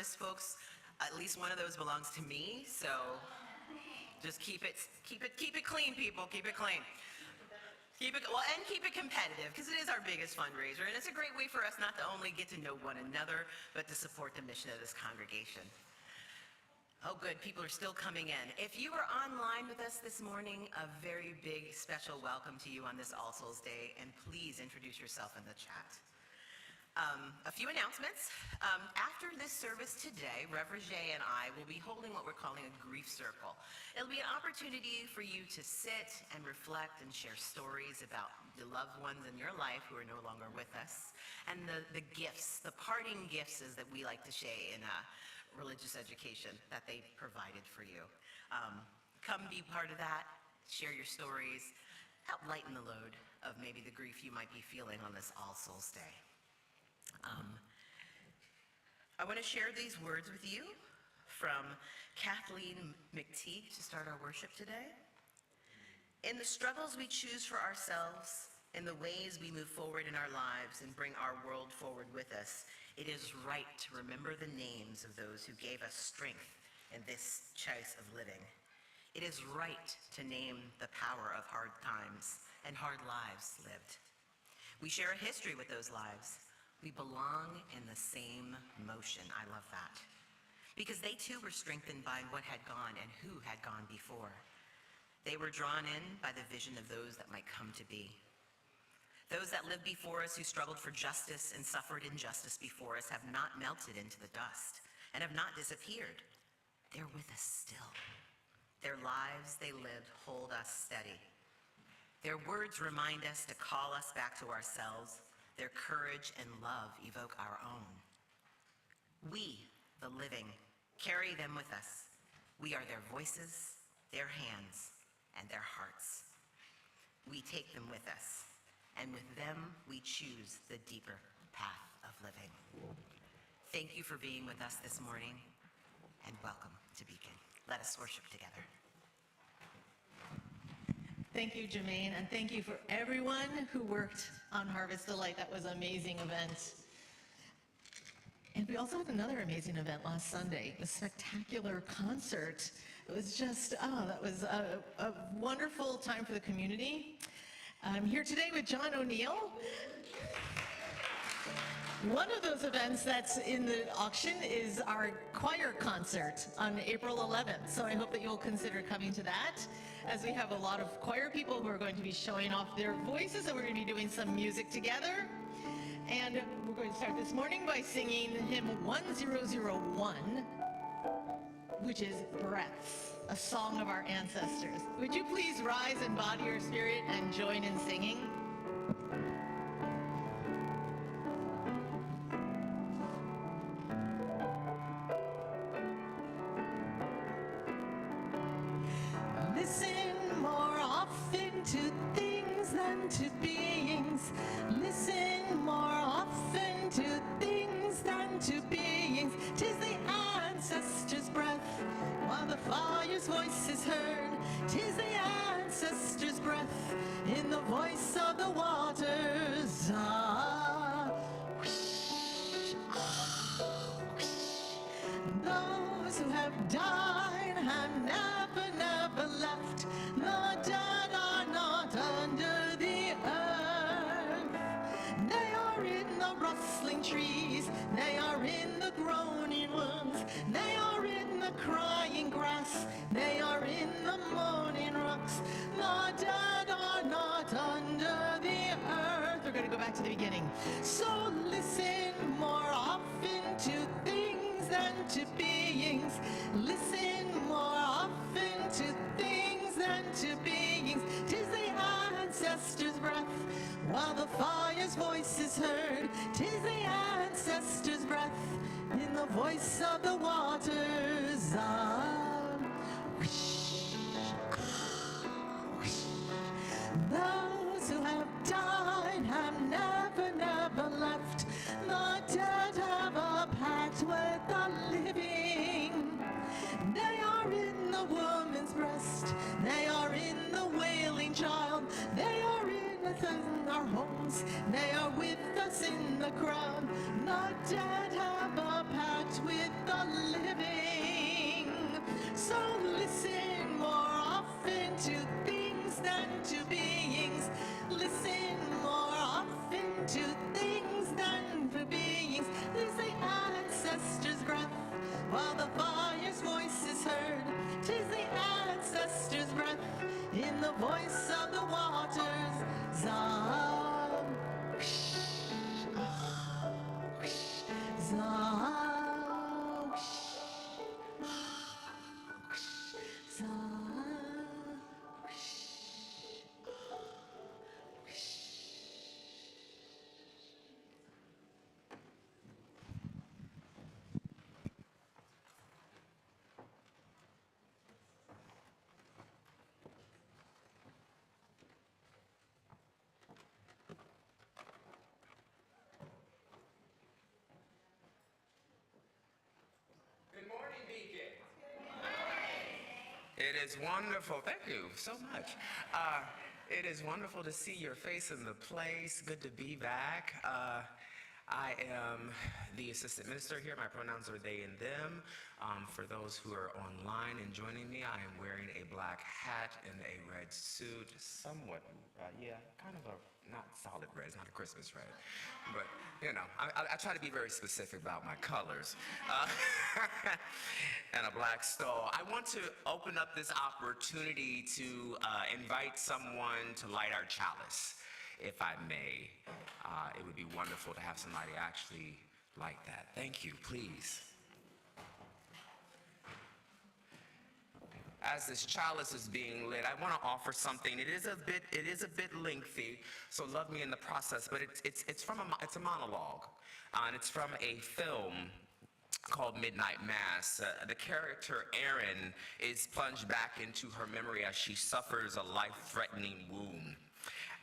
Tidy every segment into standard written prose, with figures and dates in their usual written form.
harvest folks, at least one of those belongs to me, so just keep it clean, people, keep it clean. Keep it competitive, because it is our biggest fundraiser, and it's a great way for us not to only get to know one another, but to support the mission of this congregation. Oh, good, people are still coming in. If you are online with us this morning, a very big special welcome to you on this All Souls Day, and please introduce yourself in the chat. A few announcements. After this service today, Reverend Jay and I will be holding what we're calling a grief circle. It'll be an opportunity for you to sit and reflect and share stories about the loved ones in your life who are no longer with us, and the gifts, the parting gifts as that we like to say in religious education that they provided for you. Come be part of that, share your stories, help lighten the load of maybe the grief you might be feeling on this All Souls Day. I want to share these words with you from Kathleen McTeague to start our worship today. In the struggles we choose for ourselves, in the ways we move forward in our lives and bring our world forward with us, it is right to remember the names of those who gave us strength in this choice of living. It is right to name the power of hard times and hard lives lived. We share a history with those lives. We belong in the same motion. I love that. Because they too were strengthened by what had gone and who had gone before. They were drawn in by the vision of those that might come to be. Those that lived before us, who struggled for justice and suffered injustice before us, have not melted into the dust and have not disappeared. They're with us still. Their lives they lived hold us steady. Their words remind us to call us back to ourselves. Their courage and love evoke our own. We, the living, carry them with us. We are their voices, their hands, and their hearts. We take them with us, and with them we choose the deeper path of living. Thank you for being with us this morning, and welcome to Beacon. Let us worship together. Thank you, Jermaine, and thank you for everyone who worked on Harvest Delight. That was an amazing event. And we also had another amazing event last Sunday, a spectacular concert. It was just, that was a wonderful time for the community. I'm here today with John O'Neill. One of those events that's in the auction is our choir concert on April 11th. So I hope that you'll consider coming to that, as we have a lot of choir people who are going to be showing off their voices, and we're going to be doing some music together. And we're going to start this morning by singing hymn 1001, which is Breaths, a song of our ancestors. Would you please rise and body your spirit and join in singing? Listen more often to things than to beings. Listen more often to things than to beings. 'Tis the ancestors' breath while the fire's voice is heard. 'Tis the ancestors' breath in the voice of the waters. Those who have died have never left. The dead are not under the earth. They are in the rustling trees. They are in the groaning wounds. They are in the crying grass. They are in the moaning rocks. The dead are not under the earth. We're going to go back to the beginning. So listen more often to things than to beings. Listen more often to things than to beings. 'Tis the ancestors' breath while the fire's voice is heard. 'Tis the ancestors' breath in the voice of the waters. Those who have died have never left. The dead have a pact with the living. They are in the woman's breast. They are in the wailing child. They are in our homes. They are with us in the crowd. The dead have a pact with the while the fire's voice is heard. 'Tis the ancestors' breath in the voice of the waters. Zah, zah, zah. Good morning, Deacon. It is wonderful. Thank you so much. It is wonderful to see your face in the place. Good to be back. I am the assistant minister here. My pronouns are they and them. For those who are online and joining me, I am wearing a black hat and a red suit. Somewhat, kind of a not solid red. It's not a Christmas red. But, you know, I try to be very specific about my colors. And a black stole. I want to open up this opportunity to invite someone to light our chalice, if I may. It would be wonderful to have somebody actually like that. Thank you, please. As this chalice is being lit, I want to offer something. It is a bit lengthy, so love me in the process. But it's a monologue, and it's from a film called Midnight Mass. The character Erin is plunged back into her memory as she suffers a life-threatening wound.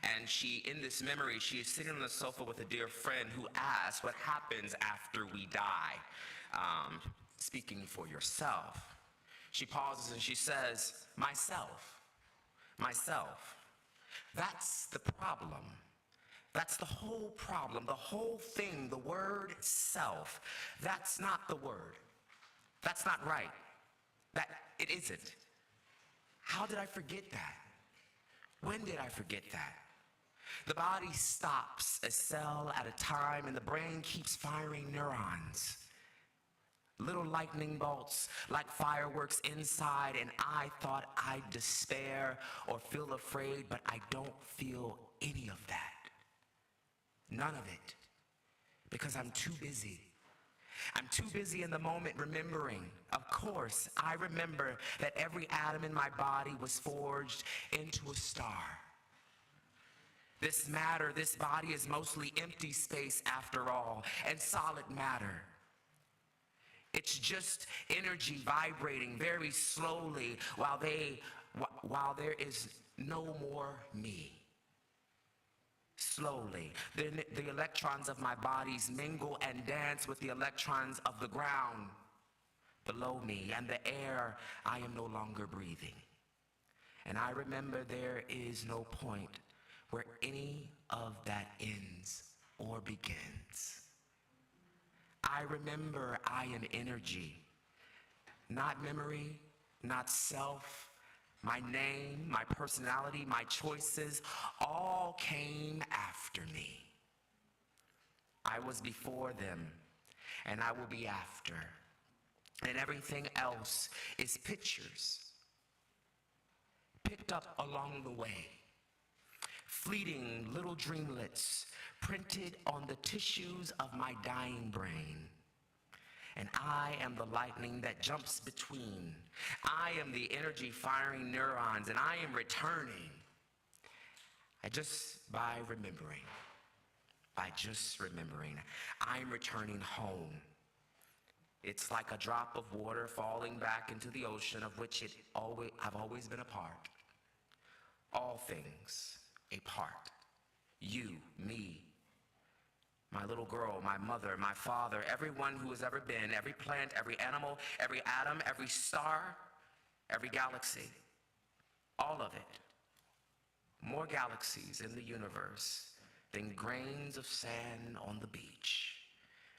And in this memory, she is sitting on the sofa with a dear friend who asks, what happens after we die? Speaking for yourself. She pauses and she says, myself. That's the problem. That's the whole problem, the whole thing, the word self. That's not the word. That's not right. It isn't. How did I forget that? When did I forget that? The body stops a cell at a time and the brain keeps firing neurons. Little lightning bolts like fireworks inside, and I thought I'd despair or feel afraid, but I don't feel any of that. None of it. Because I'm too busy. I'm too busy in the moment remembering. Of course, I remember that every atom in my body was forged into a star. This matter, this body is mostly empty space after all, and solid matter. It's just energy vibrating very slowly while there is no more me. Slowly, the electrons of my bodies mingle and dance with the electrons of the ground below me and the air I am no longer breathing. And I remember there is no point where any of that ends or begins. I remember I am energy, not memory, not self. My name, my personality, my choices, all came after me. I was before them, and I will be after. And everything else is pictures, picked up along the way. Fleeting little dreamlets printed on the tissues of my dying brain. And I am the lightning that jumps between. I am the energy firing neurons, and I am returning. By just remembering, I'm returning home. It's like a drop of water falling back into the ocean of which I've always been a part. All things a part. You, me, my little girl, my mother, my father, everyone who has ever been, every plant, every animal, every atom, every star, every galaxy, all of it. More galaxies in the universe than grains of sand on the beach.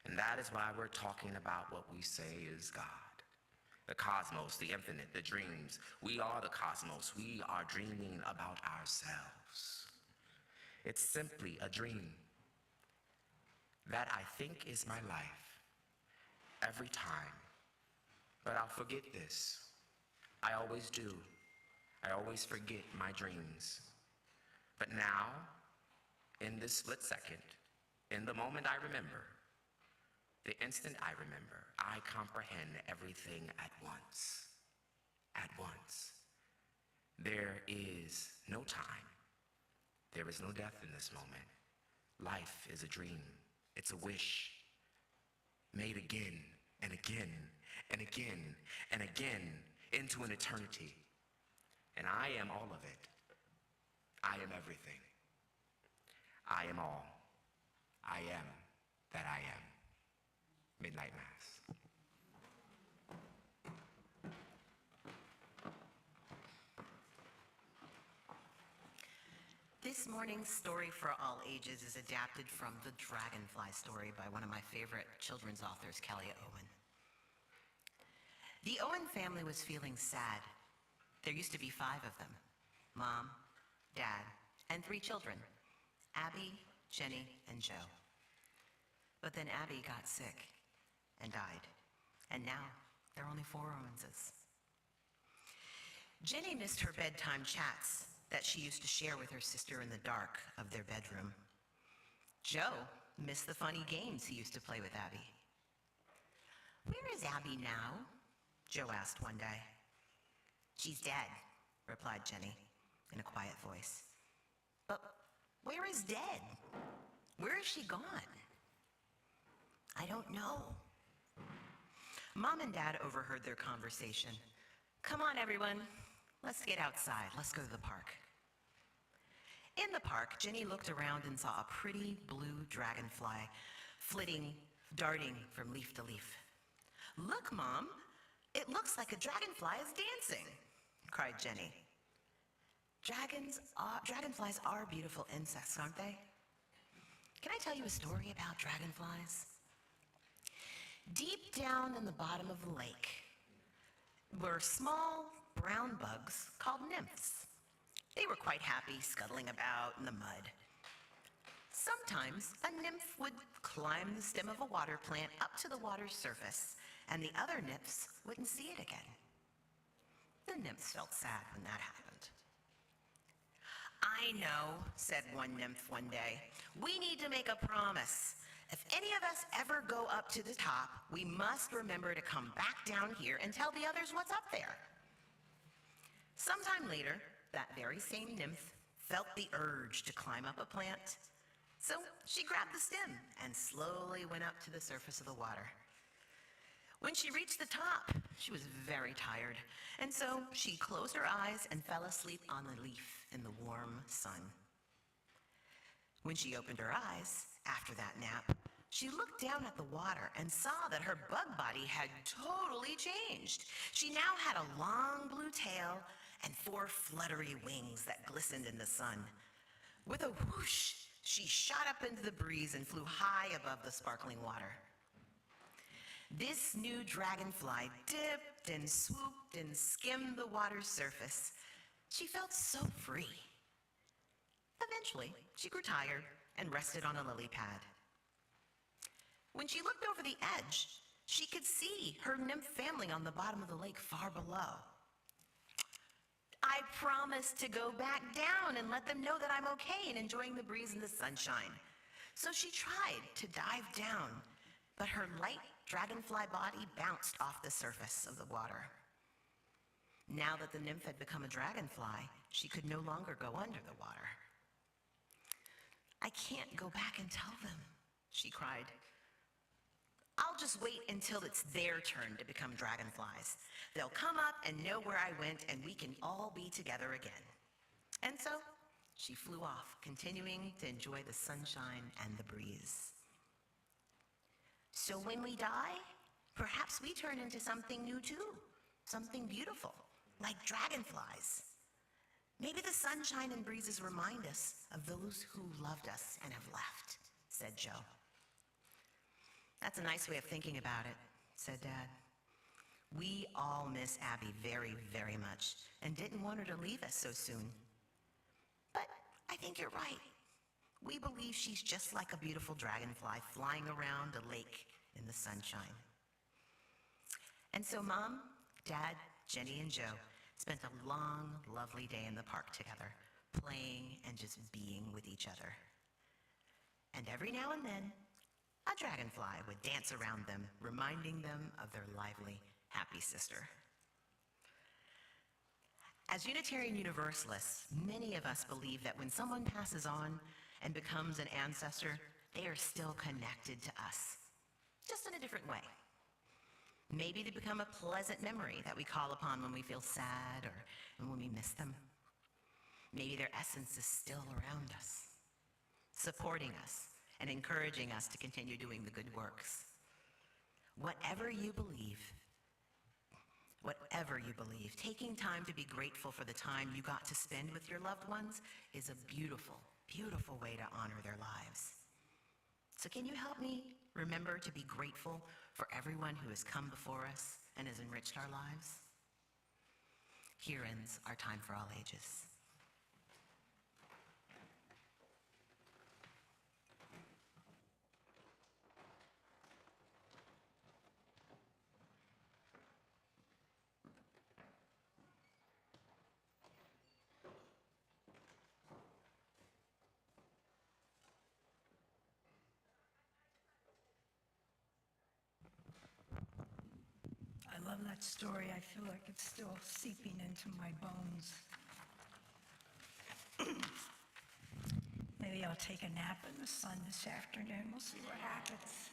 And that is why we're talking about what we say is God. The cosmos, the infinite, the dreams. We are the cosmos. We are dreaming about ourselves. It's simply a dream. That I think is my life every time But I'll forget this. I always do. I always forget my dreams. But now, in this split second, in the moment I remember, the instant I remember, I comprehend everything at once. At once. There is no time. There is no death in this moment. Life is a dream. It's a wish made again and again and again and again into an eternity. And I am all of it. I am everything. I am all. I am that I am. Midnight Mass. This morning's story for all ages is adapted from The Dragonfly Story by one of my favorite children's authors, Kelly Owen. The Owen family was feeling sad. There used to be 5 of them: Mom, Dad, and 3 children: Abby, Jenny, and Joe. But then Abby got sick and died, and now there are only 4 Owenses. Jenny missed her bedtime chats that she used to share with her sister in the dark of their bedroom. Joe missed the funny games he used to play with Abby. "Where is Abby now?" Joe asked one day. "She's dead," replied Jenny in a quiet voice. "But where is dead? Where is she gone?" "I don't know." Mom and Dad overheard their conversation. "Come on, everyone. Let's get outside. Let's go to the park." In the park, Jenny looked around and saw a pretty blue dragonfly darting from leaf to leaf. "Look, Mom, it looks like a dragonfly is dancing," cried Jenny. Dragonflies are beautiful insects, aren't they? Can I tell you a story about dragonflies? Deep down in the bottom of the lake were small brown bugs called nymphs. They were quite happy scuttling about in the mud. Sometimes a nymph would climb the stem of a water plant up to the water's surface, and the other nymphs wouldn't see it again. The nymphs felt sad when that happened. "I know," said one nymph one day. "We need to make a promise. If any of us ever go up to the top, we must remember to come back down here and tell the others what's up there." Sometime later, that very same nymph felt the urge to climb up a plant. So she grabbed the stem and slowly went up to the surface of the water. When she reached the top, she was very tired, and so she closed her eyes and fell asleep on the leaf in the warm sun. When she opened her eyes after that nap, she looked down at the water and saw that her bug body had totally changed. She now had a long blue tail and 4 fluttery wings that glistened in the sun. With a whoosh, she shot up into the breeze and flew high above the sparkling water. This new dragonfly dipped and swooped and skimmed the water's surface. She felt so free. Eventually, she grew tired and rested on a lily pad. When she looked over the edge, she could see her nymph family on the bottom of the lake far below. "I promised to go back down and let them know that I'm okay and enjoying the breeze and the sunshine." So she tried to dive down, but her light dragonfly body bounced off the surface of the water. Now that the nymph had become a dragonfly, she could no longer go under the water. "I can't go back and tell them," she cried. "I'll just wait until it's their turn to become dragonflies. They'll come up and know where I went, and we can all be together again." And so she flew off, continuing to enjoy the sunshine and the breeze. So when we die, perhaps we turn into something new too, something beautiful, like dragonflies. Maybe the sunshine and breezes remind us of those who loved us and have left, said Joe. "That's a nice way of thinking about it," said Dad. "We all miss Abby very, very much and didn't want her to leave us so soon. But I think you're right. We believe she's just like a beautiful dragonfly flying around a lake in the sunshine." And so Mom, Dad, Jenny, and Joe spent a long, lovely day in the park together, playing and just being with each other. And every now and then, a dragonfly would dance around them, reminding them of their lively, happy sister. As Unitarian Universalists, many of us believe that when someone passes on and becomes an ancestor, they are still connected to us, just in a different way. Maybe they become a pleasant memory that we call upon when we feel sad or when we miss them. Maybe their essence is still around us, supporting us and encouraging us to continue doing the good works. Whatever you believe, taking time to be grateful for the time you got to spend with your loved ones is a beautiful, beautiful way to honor their lives. So can you help me remember to be grateful for everyone who has come before us and has enriched our lives? Here ends our time for all ages. I love that story. I feel like it's still seeping into my bones. Maybe I'll take a nap in the sun this afternoon. We'll see what happens.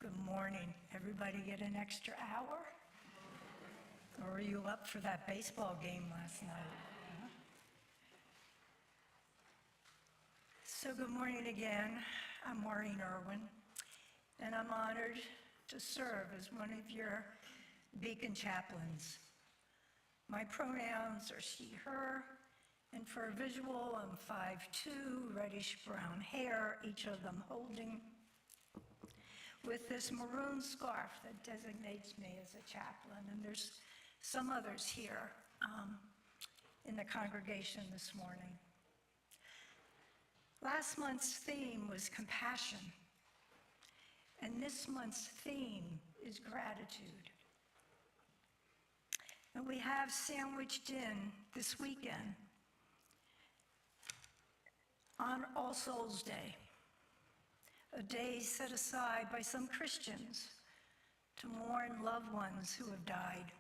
Good morning. Everybody get an extra hour? Or were you up for that baseball game last night? Huh? So good morning again. I'm Maureen Irwin, and I'm honored to serve as one of your Beacon chaplains. My pronouns are she, her, and for a visual, I'm 5'2", reddish-brown hair, each of them holding with this maroon scarf that designates me as a chaplain. And there's some others here in the congregation this morning. Last month's theme was compassion, and this month's theme is gratitude. And we have sandwiched in this weekend on All Souls Day, a day set aside by some Christians to mourn loved ones who have died.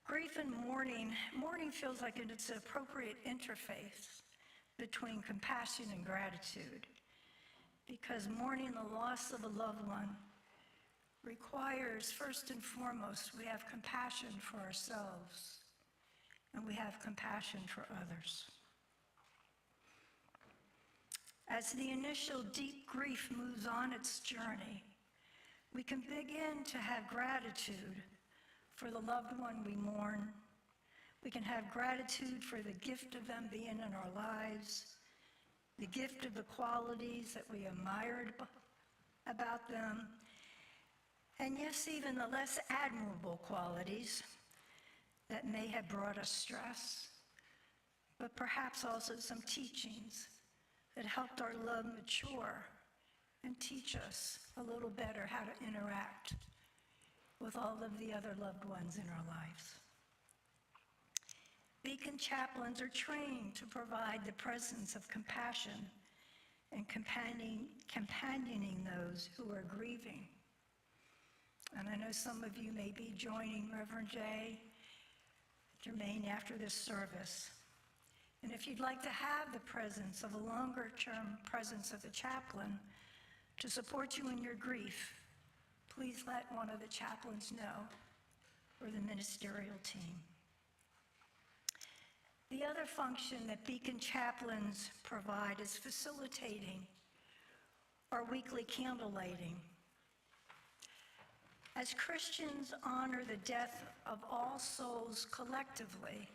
Grief and mourning feels like it's an appropriate interface between compassion and gratitude, because mourning the loss of a loved one requires, first and foremost, we have compassion for ourselves and we have compassion for others. As the initial deep grief moves on its journey, we can begin to have gratitude for the loved one we mourn. We can have gratitude for the gift of them being in our lives, the gift of the qualities that we admired about them, and yes, even the less admirable qualities that may have brought us stress, but perhaps also some teachings that helped our love mature and teach us a little better how to interact with all of the other loved ones in our lives. Beacon chaplains are trained to provide the presence of compassion and companioning those who are grieving. And I know some of you may be joining Reverend Jermaine after this service. And if you'd like to have the presence of a longer-term presence of the chaplain to support you in your grief, please let one of the chaplains know, or the ministerial team. The other function that Beacon chaplains provide is facilitating our weekly candle lighting. As Christians honor the death of all souls collectively,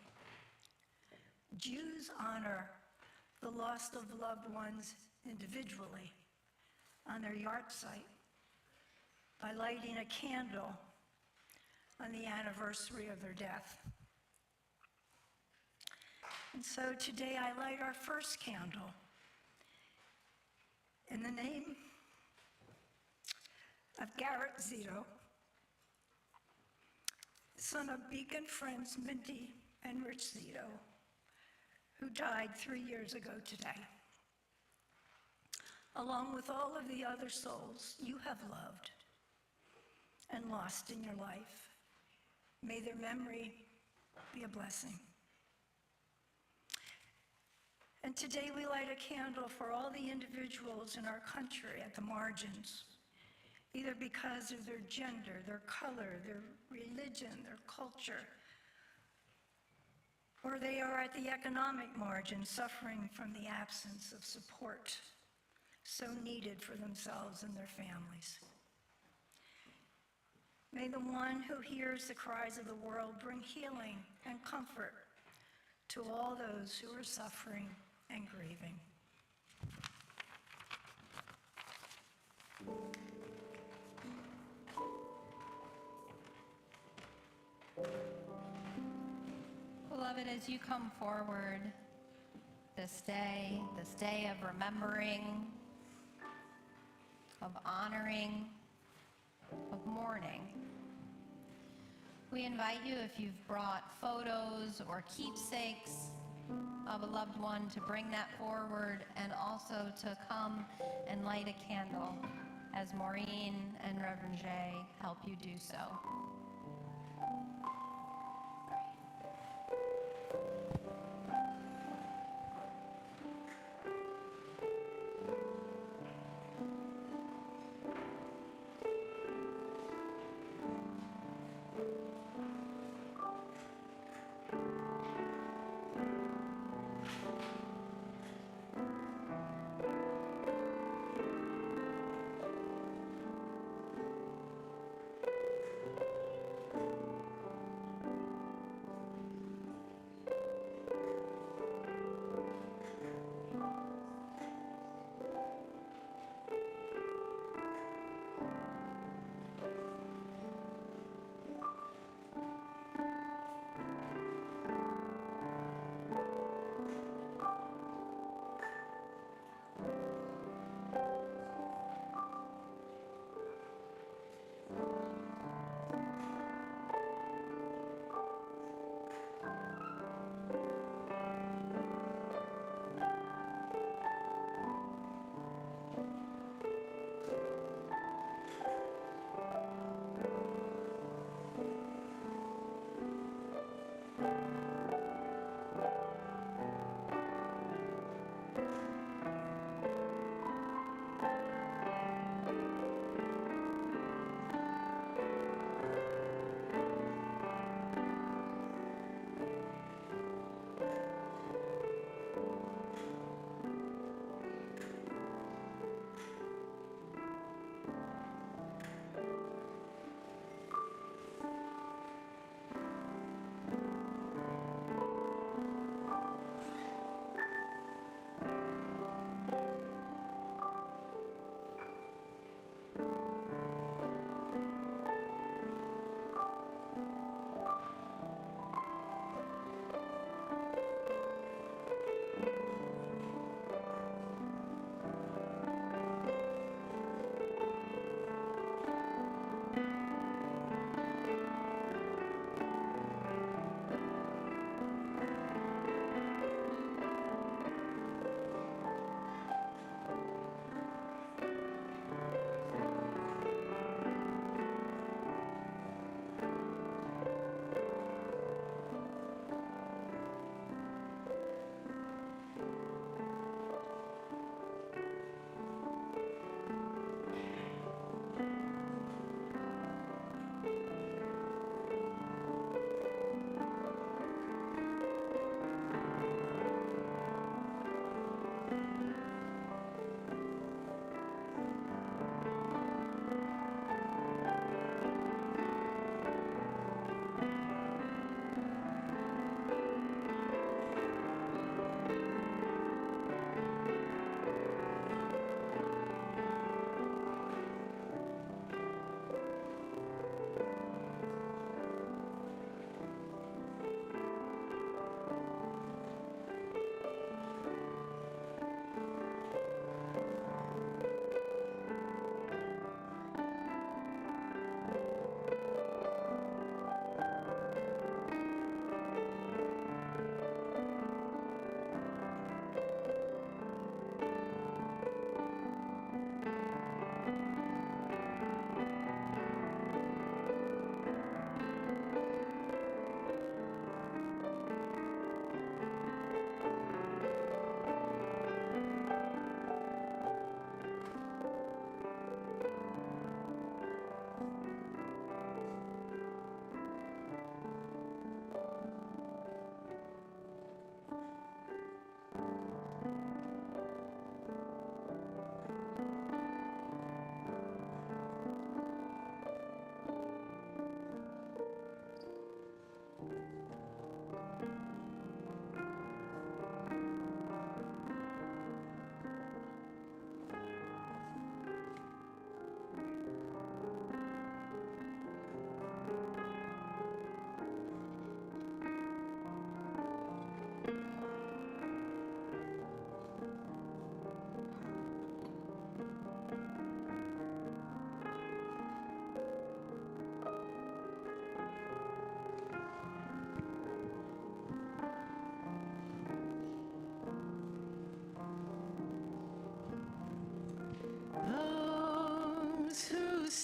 Jews honor the loss of loved ones individually on their yard site by lighting a candle on the anniversary of their death. And so today I light our first candle in the name of Garrett Zito, son of Beacon friends Mindy and Rich Zito, who died 3 years ago today. Along with all of the other souls you have loved and lost in your life, may their memory be a blessing. And today we light a candle for all the individuals in our country at the margins, either because of their gender, their color, their religion, their culture, or they are at the economic margin suffering from the absence of support so needed for themselves and their families. May the one who hears the cries of the world bring healing and comfort to all those who are suffering and grieving. Beloved, as you come forward this day of remembering, of honoring, of mourning, we invite you, if you've brought photos or keepsakes of a loved one, to bring that forward, and also to come and light a candle as Maureen and Reverend Jay help you do so.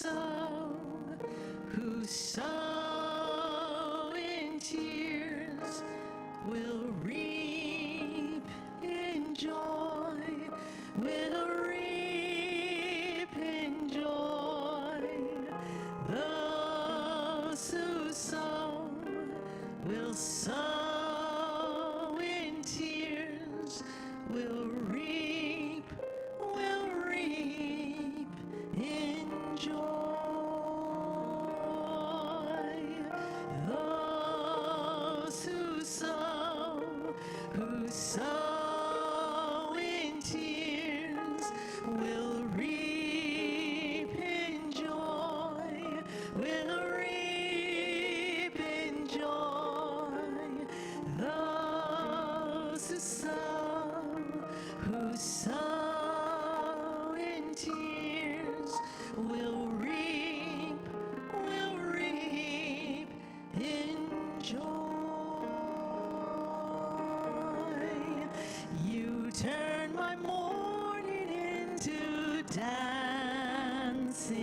sow in tears will reap in joy, will reap in joy. Those who sow will sow in tears, will reap in joy. Those who sow in tears will reap in joy, will reap in joy. Those who sow in tears will reap in joy. You turn my mourning into dancing,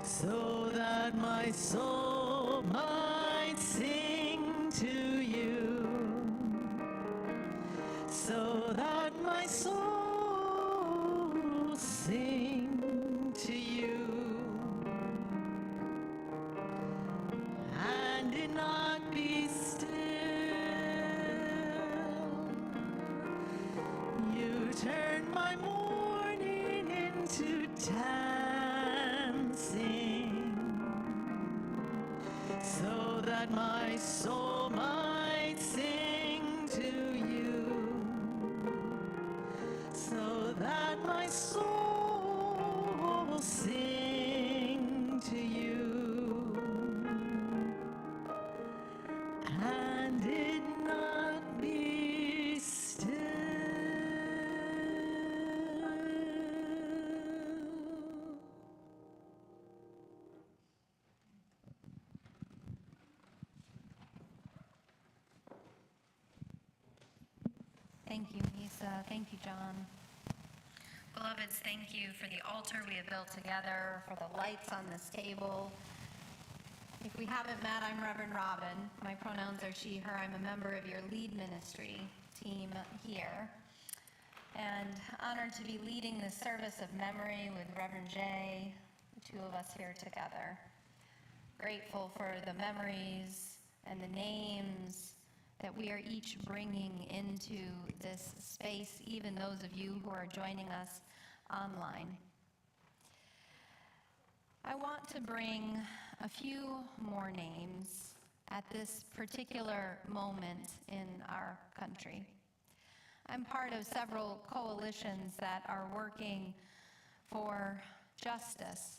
so that my soul might sing to you, so that my soul will sing to you. And it not be still. You turn my mourning into dancing, so that my soul might sing to you, so that my soul will sing to you. And it not be still. Thank you, Lisa. Thank you, John. Beloveds, thank you for the altar we have built together, for the lights on this table. If we haven't met, I'm Reverend Robin. My pronouns are she, her. I'm a member of your lead ministry team here. And honored to be leading this service of memory with Reverend Jay, the two of us here together. Grateful for the memories and the names that we are each bringing into this space, even those of you who are joining us online. I want to bring a few more names at this particular moment in our country. I'm part of several coalitions that are working for justice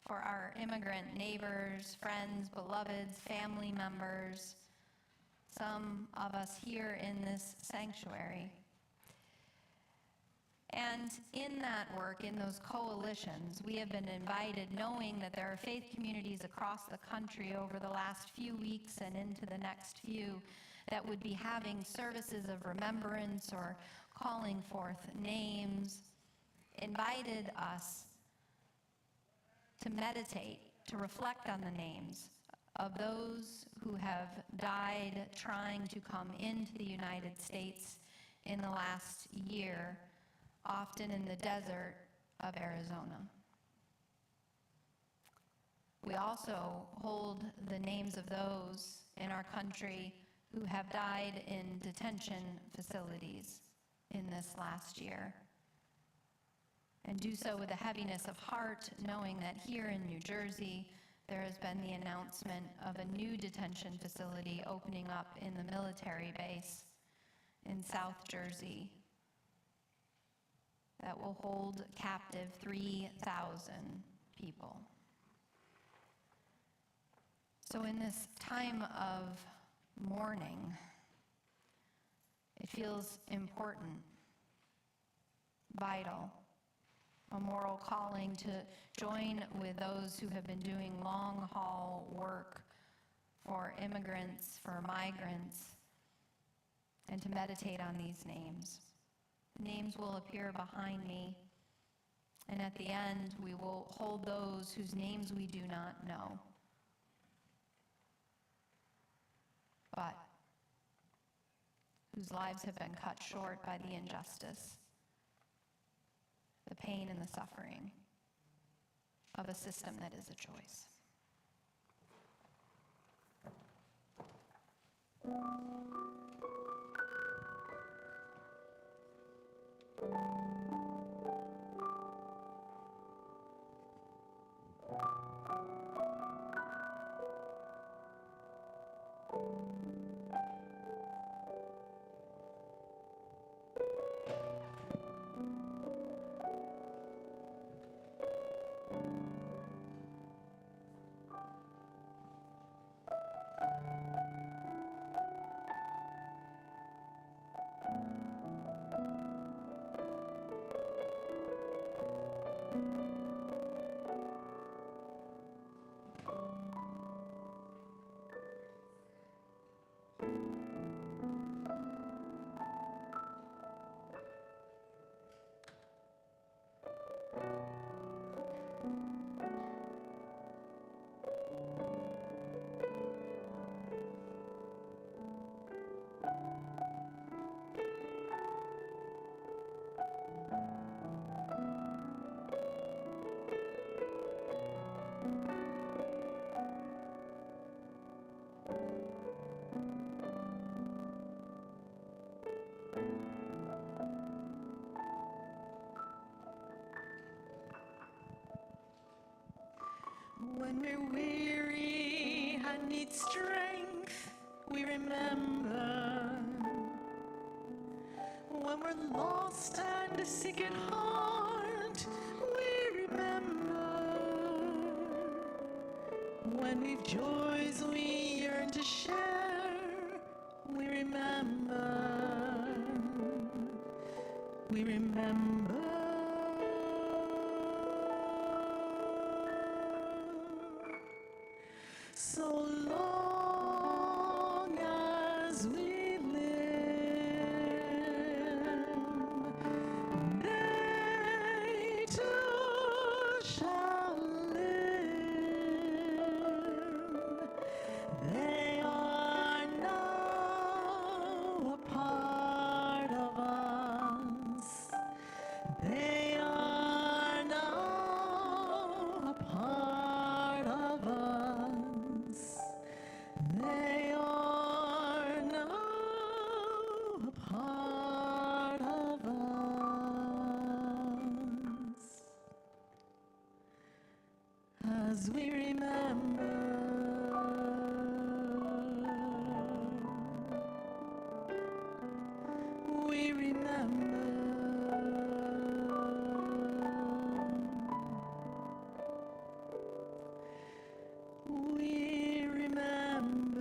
for our immigrant neighbors, friends, beloveds, family members, some of us here in this sanctuary. And in that work, in those coalitions, we have been invited, knowing that there are faith communities across the country over the last few weeks and into the next few that would be having services of remembrance or calling forth names, invited us to meditate, to reflect on the names of those who have died trying to come into the United States in the last year, often in the desert of Arizona. We also hold the names of those in our country who have died in detention facilities in this last year, and do so with a heaviness of heart, knowing that here in New Jersey, there has been the announcement of a new detention facility opening up in the military base in South Jersey that will hold captive 3,000 people. So in this time of mourning, it feels important, vital, a moral calling to join with those who have been doing long-haul work for immigrants, for migrants, and to meditate on these names. Names will appear behind me, And at the end, we will hold those whose names we do not know, but whose lives have been cut short by the injustice, the pain and the suffering of a system that is a choice. When we're weary and need strength, we remember. When we're lost and sick at heart, we remember. When we've joys we yearn to share, we remember. We remember. So long as we live, they too shall live. They are now a part of us. They are now a part of us. They are now a part of us. As we remember, we remember. We remember.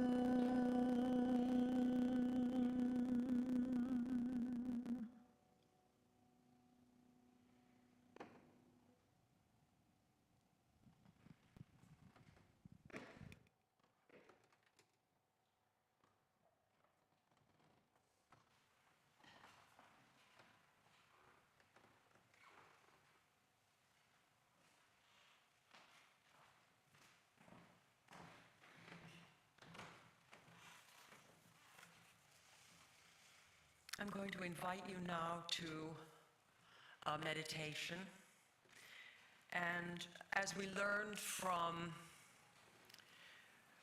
I'm going to invite you now to a meditation. And as we learned from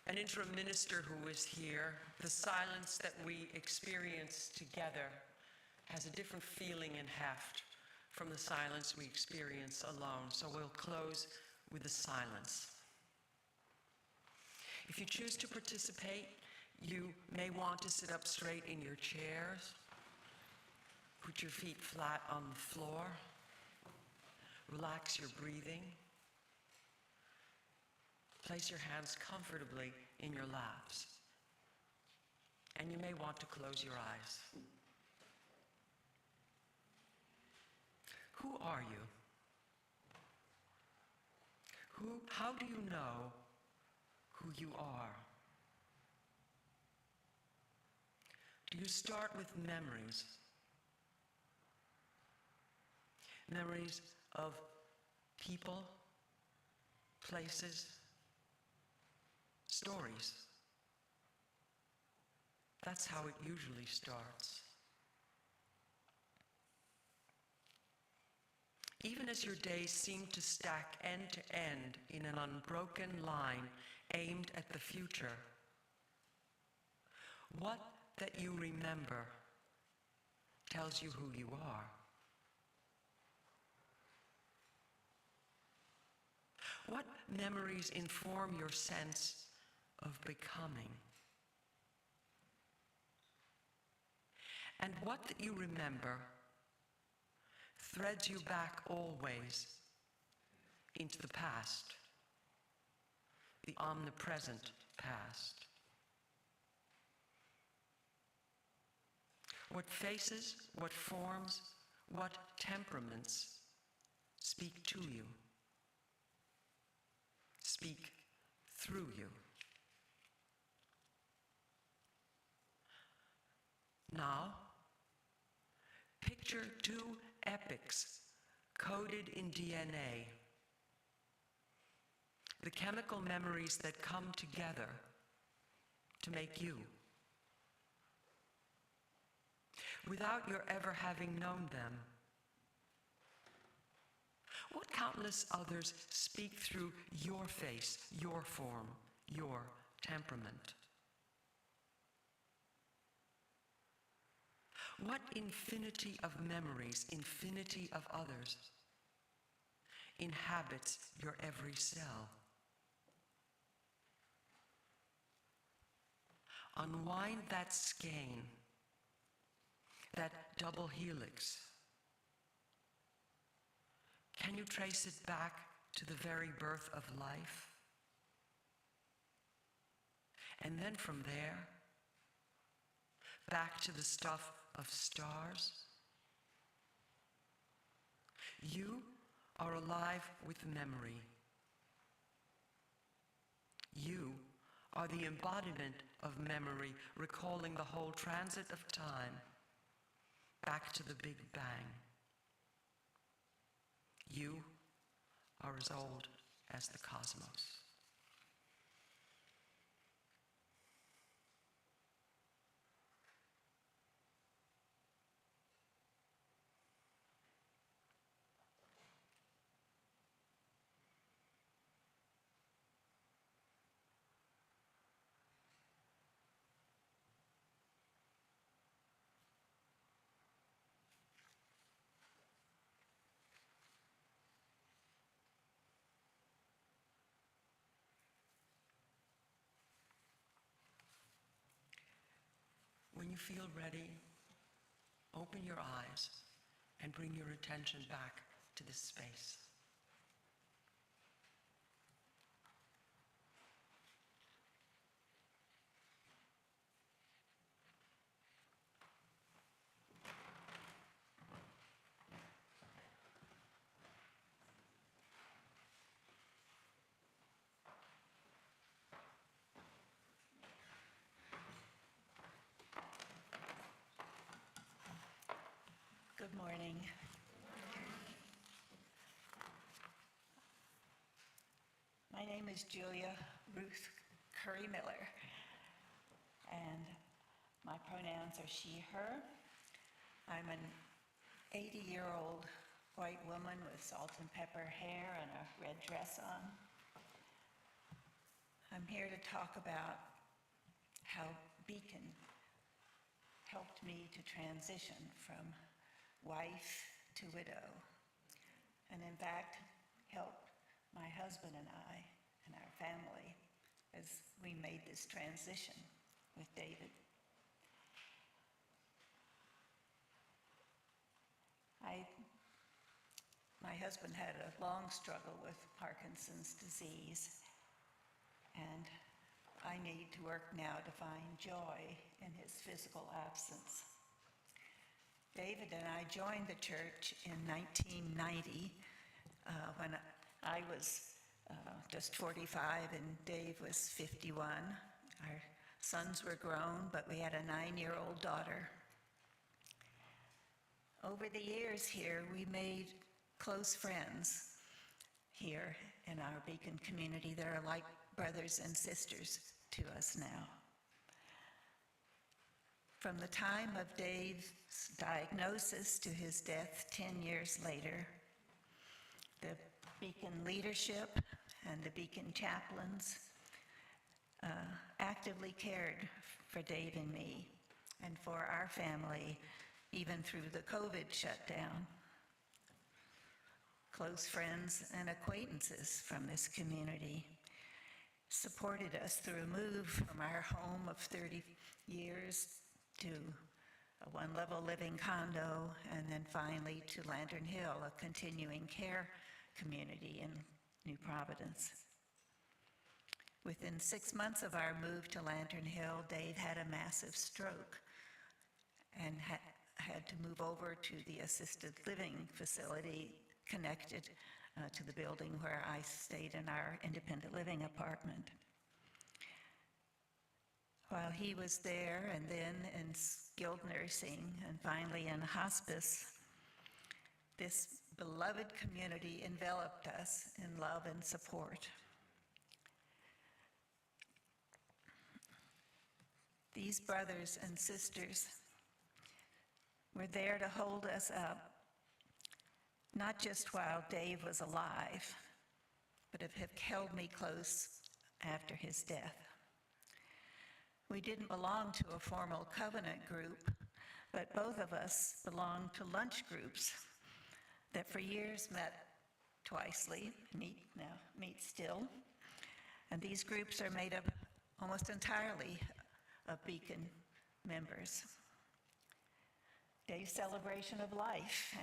an interim minister who was here, the silence that we experience together has a different feeling and heft from the silence we experience alone. So we'll close with the silence. If you choose to participate, you may want to sit up straight in your chairs. Put your feet flat on the floor. Relax your breathing. Place your hands comfortably in your laps. And you may want to close your eyes. Who are you? How do you know who you are? Do you start with memories? Memories of people, places, stories. That's how it usually starts. Even as your days seem to stack end to end in an unbroken line aimed at the future, what that you remember tells you who you are. What memories inform your sense of becoming? And what that you remember threads you back always into the past, the omnipresent past. What faces, what forms, what temperaments speak to you, speak through you. Now, picture two epics coded in DNA, the chemical memories that come together to make you, without your ever having known them. What countless others speak through your face, your form, your temperament? What infinity of memories, infinity of others, inhabits your every cell? Unwind that skein, that double helix. Can you trace it back to the very birth of life? And then from there, back to the stuff of stars? You are alive with memory. You are the embodiment of memory, recalling the whole transit of time back to the Big Bang. You are as old as the cosmos. When you feel ready, open your eyes and bring your attention back to this space. Good morning. My name is Julia Ruth Curry Miller, and my pronouns are she, her. I'm an 80-year-old white woman with salt and pepper hair and a red dress on. I'm here to talk about how Beacon helped me to transition from wife to widow, and in fact helped my husband and I and our family as we made this transition with David. My husband had a long struggle with Parkinson's disease, and I need to work now to find joy in his physical absence. David and I joined the church in 1990 when I was just 45 and Dave was 51. Our sons were grown, but we had a 9-year-old daughter. Over the years here, we made close friends, here in our Beacon community that are like brothers and sisters to us now. From the time of Dave's diagnosis to his death 10 years later, the Beacon leadership and the Beacon chaplains actively cared for Dave and me and for our family, even through the COVID shutdown. Close friends and acquaintances from this community supported us through a move from our home of 30 years to a one-level living condo, and then finally to Lantern Hill, a continuing care community in New Providence. Within 6 months of our move to Lantern Hill, Dave had a massive stroke and had to move over to the assisted living facility connected to the building where I stayed in our independent living apartment. While he was there and then in skilled nursing and finally in hospice, this beloved community enveloped us in love and support. These brothers and sisters were there to hold us up, not just while Dave was alive, but have held me close after his death. We didn't belong to a formal covenant group, but both of us belonged to lunch groups that for years met twicely, meet still. And these groups are made up almost entirely of Beacon members. Dave's celebration of life,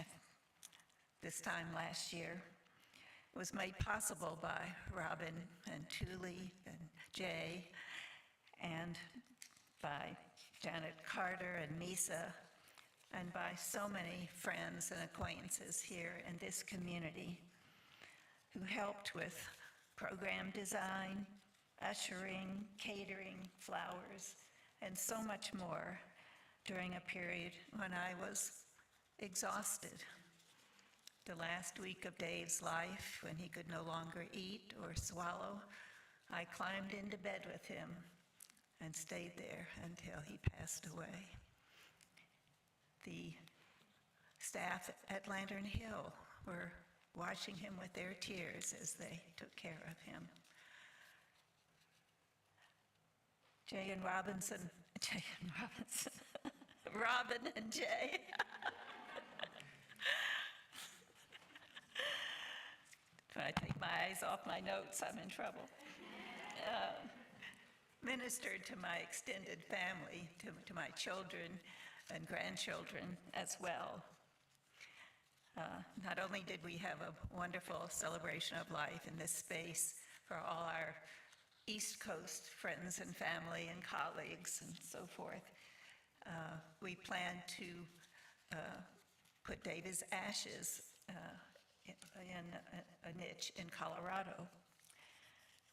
this time last year, was made possible by Robin and Thule and Jay, and by Janet Carter and Misa, and by so many friends and acquaintances here in this community who helped with program design, ushering, catering, flowers, and so much more during a period when I was exhausted. The last week of Dave's life, when he could no longer eat or swallow, I climbed into bed with him and stayed there until he passed away. The staff at Lantern Hill were watching him with their tears as they took care of him. Robin and Jay. If I take my eyes off my notes, I'm in trouble. Ministered to my extended family, to my children and grandchildren as well. Not only did we have a wonderful celebration of life in this space for all our East Coast friends and family and colleagues and so forth, we plan to put David's ashes in a niche in Colorado.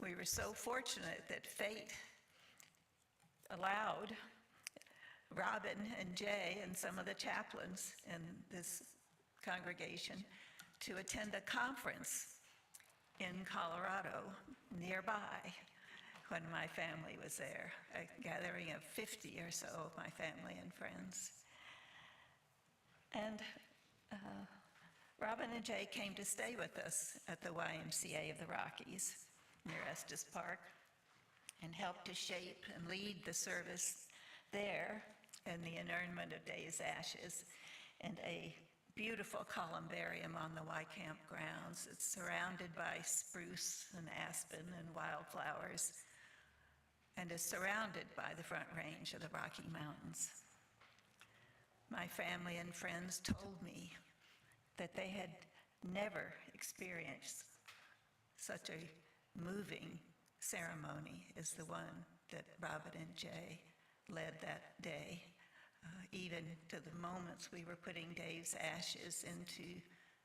We were so fortunate that fate allowed Robin and Jay and some of the chaplains in this congregation to attend a conference in Colorado nearby when my family was there, a gathering of 50 or so of my family and friends. And Robin and Jay came to stay with us at the YMCA of the Rockies near Estes Park and helped to shape and lead the service there and the inurnment of Dave's ashes and a beautiful columbarium on the Y Camp grounds. It's surrounded by spruce and aspen and wildflowers and is surrounded by the Front Range of the Rocky Mountains. My family and friends told me that they had never experienced such a moving ceremony as the one that Robin and Jay led that day, even to the moments we were putting Dave's ashes into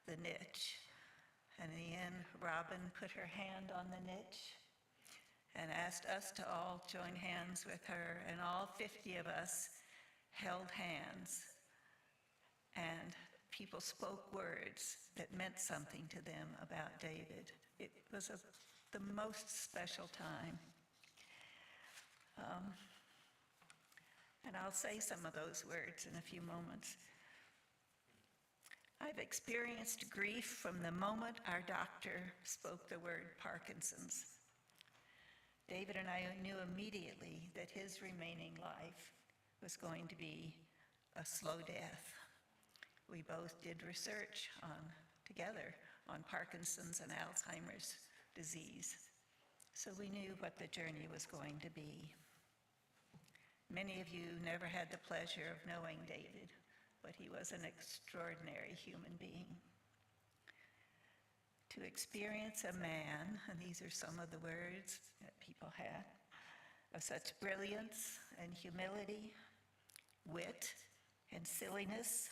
the niche. And in the end, Robin put her hand on the niche and asked us to all join hands with her, and all 50 of us held hands and people spoke words that meant something to them about David. It was the most special time. And I'll say some of those words in a few moments. I've experienced grief from the moment our doctor spoke the word Parkinson's. David and I knew immediately that his remaining life was going to be a slow death. We both did research together on Parkinson's and Alzheimer's disease, so we knew what the journey was going to be. Many of you never had the pleasure of knowing David, but he was an extraordinary human being. To experience a man, and these are some of the words that people had, of such brilliance and humility, wit and silliness,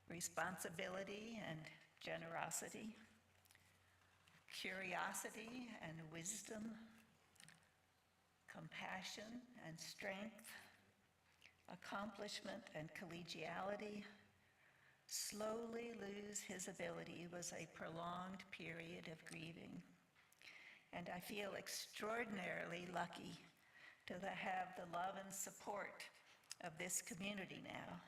responsibility and generosity, curiosity and wisdom, compassion and strength, accomplishment and collegiality, slowly lose his ability was a prolonged period of grieving. And I feel extraordinarily lucky to have the love and support of this community now,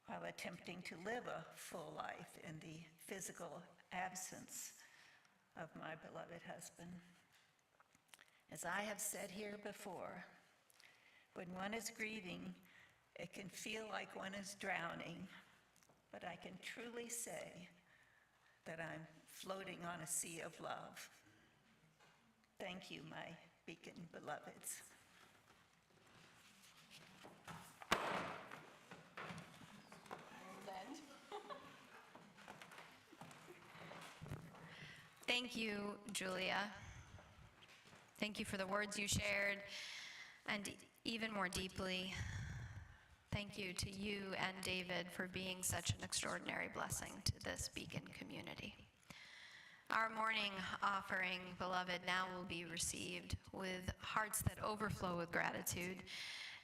while attempting to live a full life in the physical absence of my beloved husband. As I have said here before, when one is grieving, it can feel like one is drowning, but I can truly say that I'm floating on a sea of love. Thank you, my beacon beloveds. Thank you, Julia. Thank you for the words you shared, and even more deeply, thank you to you and David for being such an extraordinary blessing to this Beacon community. Our morning offering, beloved, now will be received with hearts that overflow with gratitude,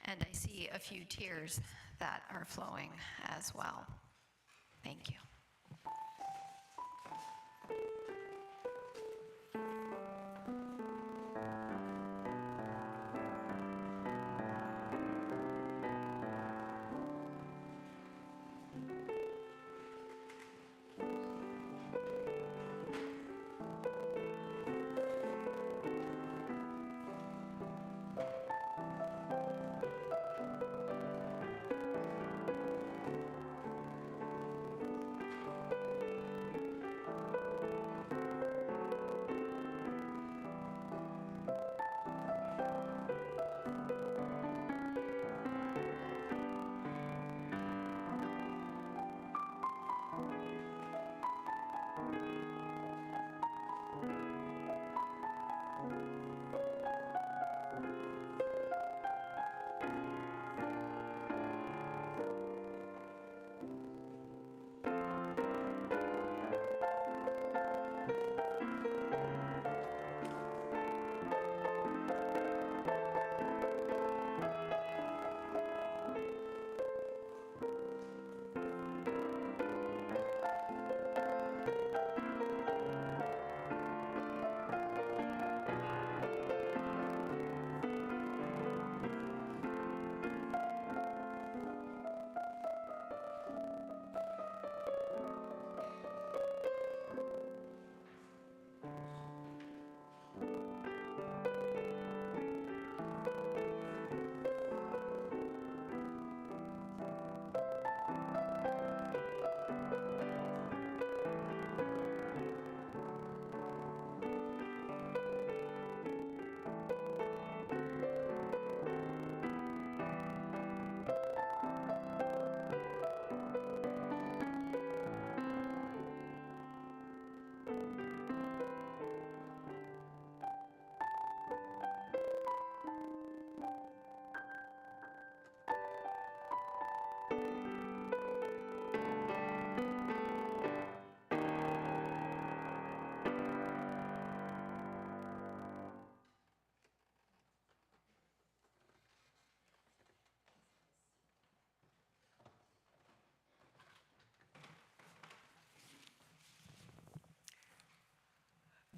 and I see a few tears that are flowing as well. Thank you.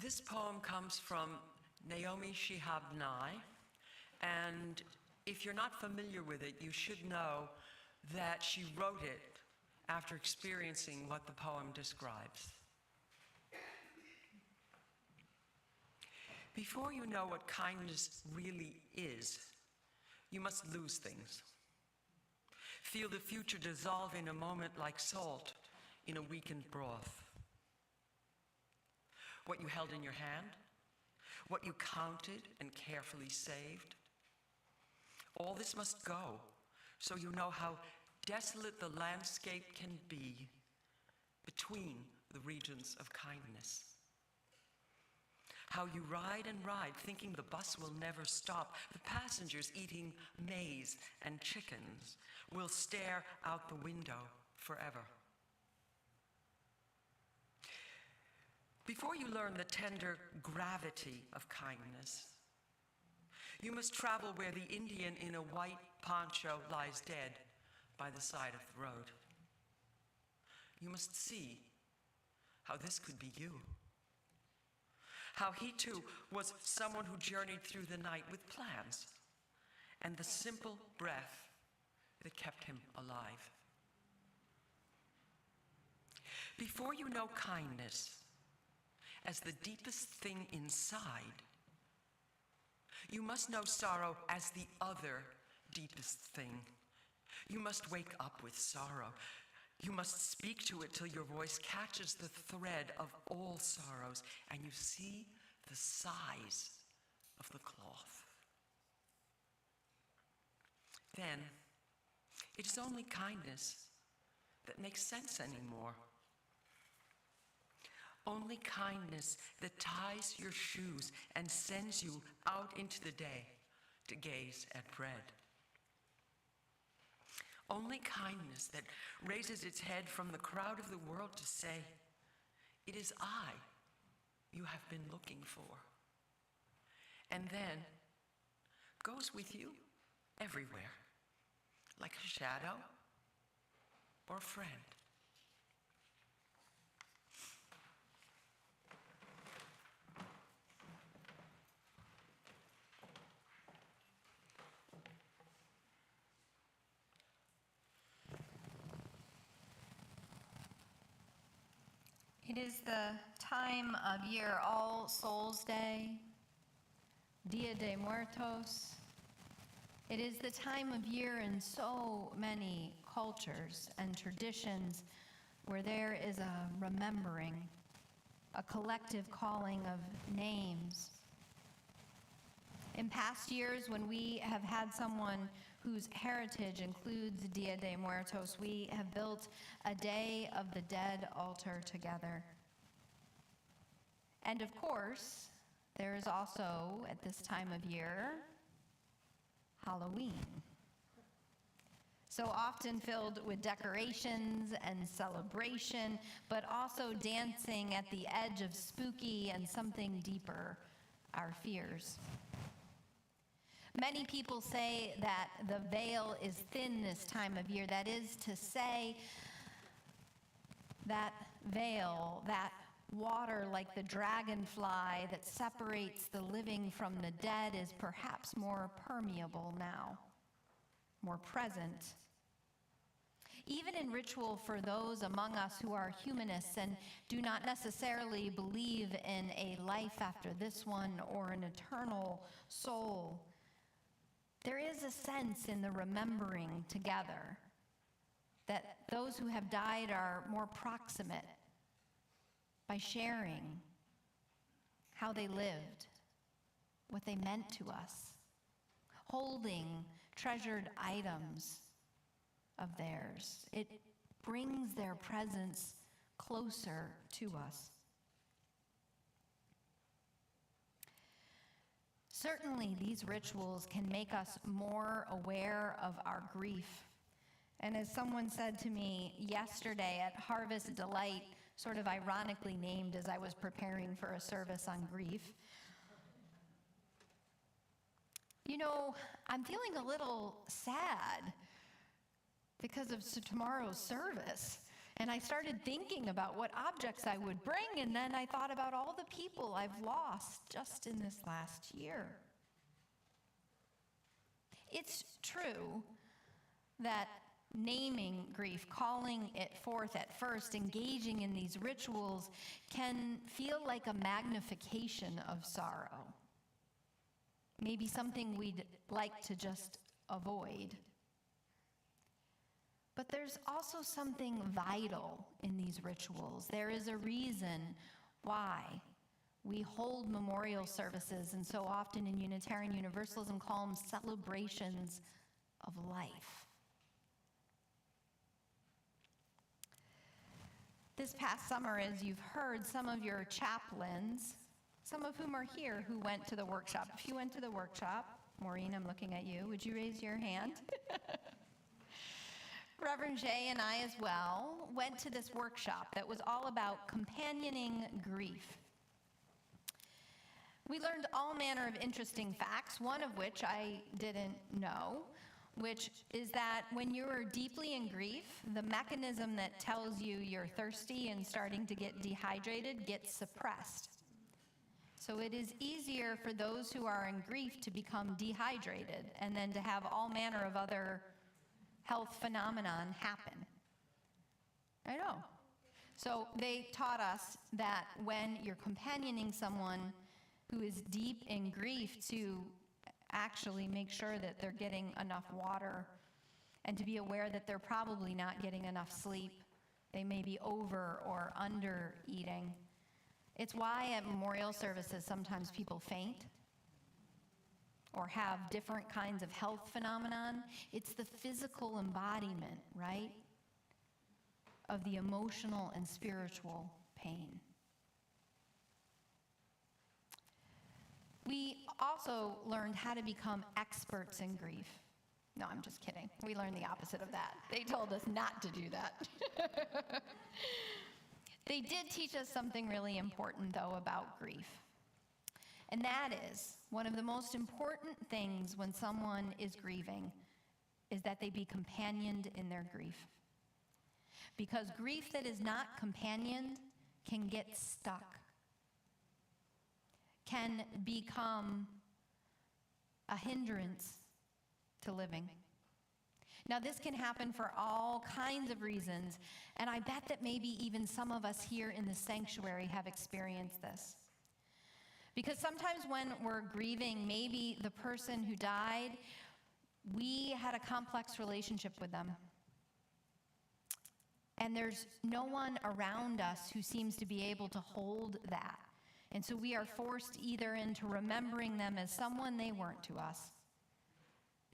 This poem comes from Naomi Shihab Nye, and if you're not familiar with it, you should know that she wrote it after experiencing what the poem describes. Before you know what kindness really is, you must lose things. Feel the future dissolve in a moment like salt in a weakened broth. What you held in your hand, what you counted and carefully saved, all this must go so you know how desolate the landscape can be between the regions of kindness. How you ride and ride, thinking the bus will never stop. The passengers eating maize and chickens will stare out the window forever. Before you learn the tender gravity of kindness, you must travel where the Indian in a white poncho lies dead by the side of the road. You must see how this could be you. How he too was someone who journeyed through the night with plans and the simple breath that kept him alive. Before you know kindness as the deepest thing inside, you must know sorrow as the other deepest thing. You must wake up with sorrow. You must speak to it till your voice catches the thread of all sorrows and you see the size of the cloth. Then, it is only kindness that makes sense anymore. Only kindness that ties your shoes and sends you out into the day to gaze at bread. Only kindness that raises its head from the crowd of the world to say, "It is I you have been looking for." And then goes with you everywhere, like a shadow or a friend. It is the time of year, All Souls Day, Dia de Muertos. It is the time of year in so many cultures and traditions where there is a remembering, a collective calling of names. In past years, when we have had someone whose heritage includes Dia de Muertos, we have built a Day of the Dead altar together. And of course, there is also, at this time of year, Halloween. So often filled with decorations and celebration, but also dancing at the edge of spooky and something deeper, our fears. Many people say that the veil is thin this time of year. That is to say, that veil, that water like the dragonfly that separates the living from the dead, is perhaps more permeable now, more present. Even in ritual for those among us who are humanists and do not necessarily believe in a life after this one or an eternal soul, there is a sense in the remembering together that those who have died are more proximate by sharing how they lived, what they meant to us, holding treasured items of theirs. It brings their presence closer to us. Certainly, these rituals can make us more aware of our grief. And as someone said to me yesterday at Harvest Delight, sort of ironically named as I was preparing for a service on grief, you know, I'm feeling a little sad because of tomorrow's service. And I started thinking about what objects I would bring, and then I thought about all the people I've lost just in this last year. It's true that naming grief, calling it forth at first, engaging in these rituals, can feel like a magnification of sorrow. Maybe something we'd like to just avoid. But there's also something vital in these rituals. There is a reason why we hold memorial services, and so often in Unitarian Universalism call them celebrations of life. This past summer, as you've heard, some of your chaplains, some of whom are here, who went to the workshop. If you went to the workshop, Maureen, I'm looking at you. Would you raise your hand? Reverend Jay and I as well went to this workshop that was all about companioning grief. We learned all manner of interesting facts, one of which I didn't know, which is that when you are deeply in grief, the mechanism that tells you you're thirsty and starting to get dehydrated gets suppressed. So it is easier for those who are in grief to become dehydrated and then to have all manner of other health phenomenon happen. I know. So they taught us that when you're companioning someone who is deep in grief, to actually make sure that they're getting enough water and to be aware that they're probably not getting enough sleep. They may be over or under eating. It's why at memorial services sometimes people faint or have different kinds of health phenomenon. It's the physical embodiment, right, of the emotional and spiritual pain. We also learned how to become experts in grief. No, I'm just kidding. We learned the opposite of that. They told us not to do that. They did teach us something really important, though, about grief. And that is, one of the most important things when someone is grieving is that they be companioned in their grief. Because grief that is not companioned can get stuck, can become a hindrance to living. Now, this can happen for all kinds of reasons, and I bet that maybe even some of us here in the sanctuary have experienced this. Because sometimes when we're grieving, maybe the person who died, we had a complex relationship with them. And there's no one around us who seems to be able to hold that. And so we are forced either into remembering them as someone they weren't to us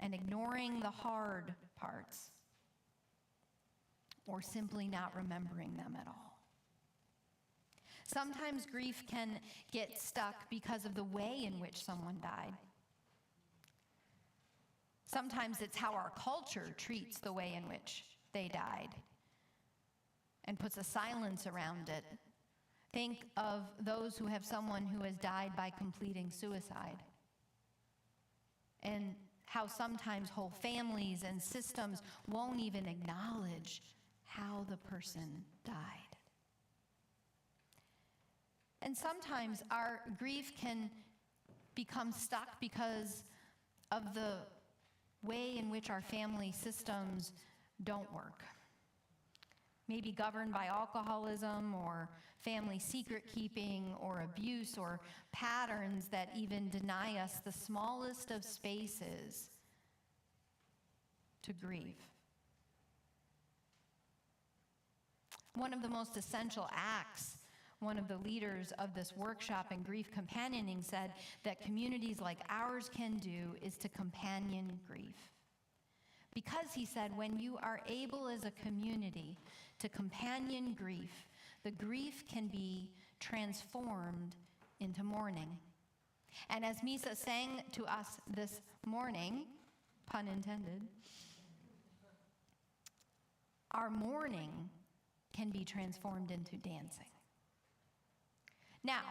and ignoring the hard parts, or simply not remembering them at all. Sometimes grief can get stuck because of the way in which someone died. Sometimes it's how our culture treats the way in which they died and puts a silence around it. Think of those who have someone who has died by completing suicide, and how sometimes whole families and systems won't even acknowledge how the person died. And sometimes our grief can become stuck because of the way in which our family systems don't work. Maybe governed by alcoholism or family secret keeping or abuse or patterns that even deny us the smallest of spaces to grieve. One of the most essential acts, one of the leaders of this workshop in grief companioning said that communities like ours can do is to companion grief. Because he said, when you are able as a community to companion grief, the grief can be transformed into mourning. And as Misa sang to us this morning, pun intended, our mourning can be transformed into dancing. Now,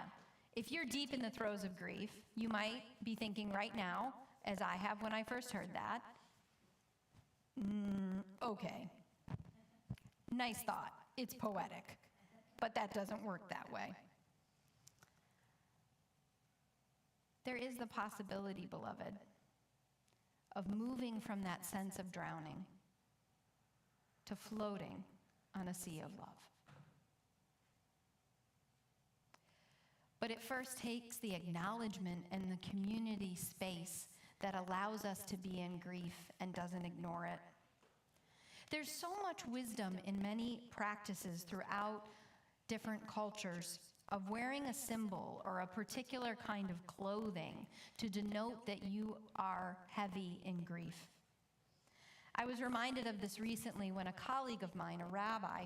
if you're deep in the throes of grief, you might be thinking right now, as I have when I first heard that, okay, nice thought, it's poetic, but that doesn't work that way. There is the possibility, beloved, of moving from that sense of drowning to floating on a sea of love. But it first takes the acknowledgement and the community space that allows us to be in grief and doesn't ignore it. There's so much wisdom in many practices throughout different cultures of wearing a symbol or a particular kind of clothing to denote that you are heavy in grief. I was reminded of this recently when a colleague of mine, a rabbi,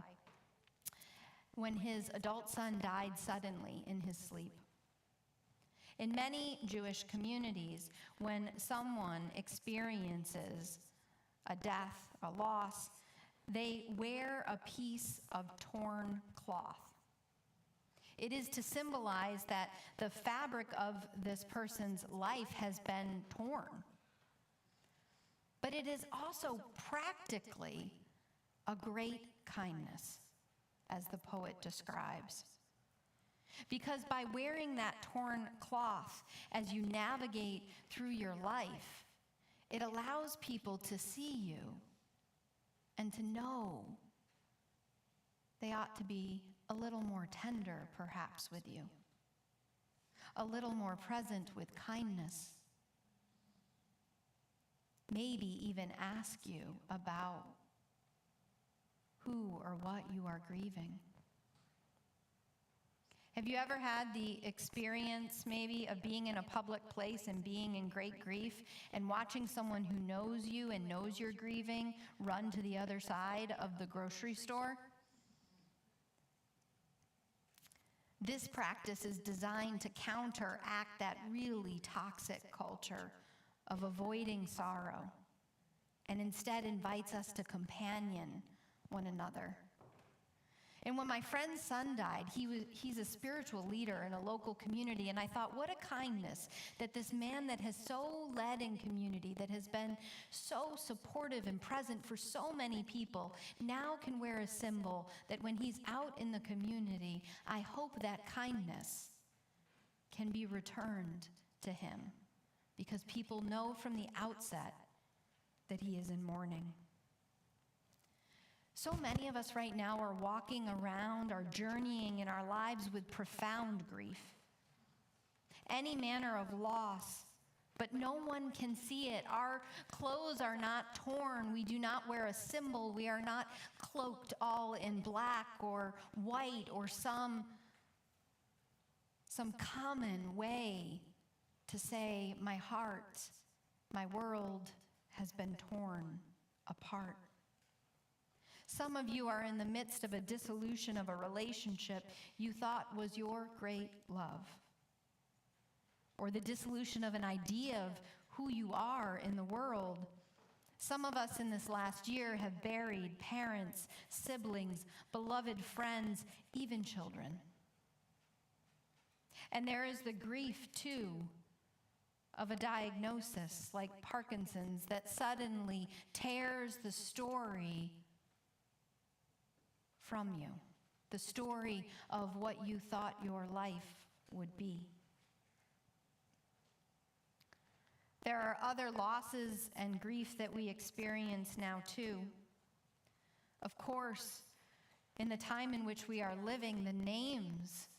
when his adult son died suddenly in his sleep. In many Jewish communities, when someone experiences a death, a loss, they wear a piece of torn cloth. It is to symbolize that the fabric of this person's life has been torn. But it is also practically a great kindness, as the poet describes. Because by wearing that torn cloth as you navigate through your life, it allows people to see you and to know they ought to be a little more tender, perhaps, with you, a little more present with kindness, maybe even ask you about who or what you are grieving. Have you ever had the experience maybe of being in a public place and being in great grief and watching someone who knows you and knows you're grieving run to the other side of the grocery store? This practice is designed to counteract that really toxic culture of avoiding sorrow and instead invites us to companion one another. And when my friend's son died, he's a spiritual leader in a local community, and I thought, what a kindness that this man that has so led in community, that has been so supportive and present for so many people, now can wear a symbol that when he's out in the community, I hope that kindness can be returned to him, because people know from the outset that he is in mourning. So many of us right now are walking around, are journeying in our lives with profound grief, any manner of loss, but no one can see it. Our clothes are not torn. We do not wear a symbol. We are not cloaked all in black or white or some common way to say, my heart, my world has been torn apart. Some of you are in the midst of a dissolution of a relationship you thought was your great love, or the dissolution of an idea of who you are in the world. Some of us in this last year have buried parents, siblings, beloved friends, even children. And there is the grief, too, of a diagnosis like Parkinson's that suddenly tears the story from you, the story of what you thought your life would be. There are other losses and grief that we experience now too. Of course, in the time in which we are living, the names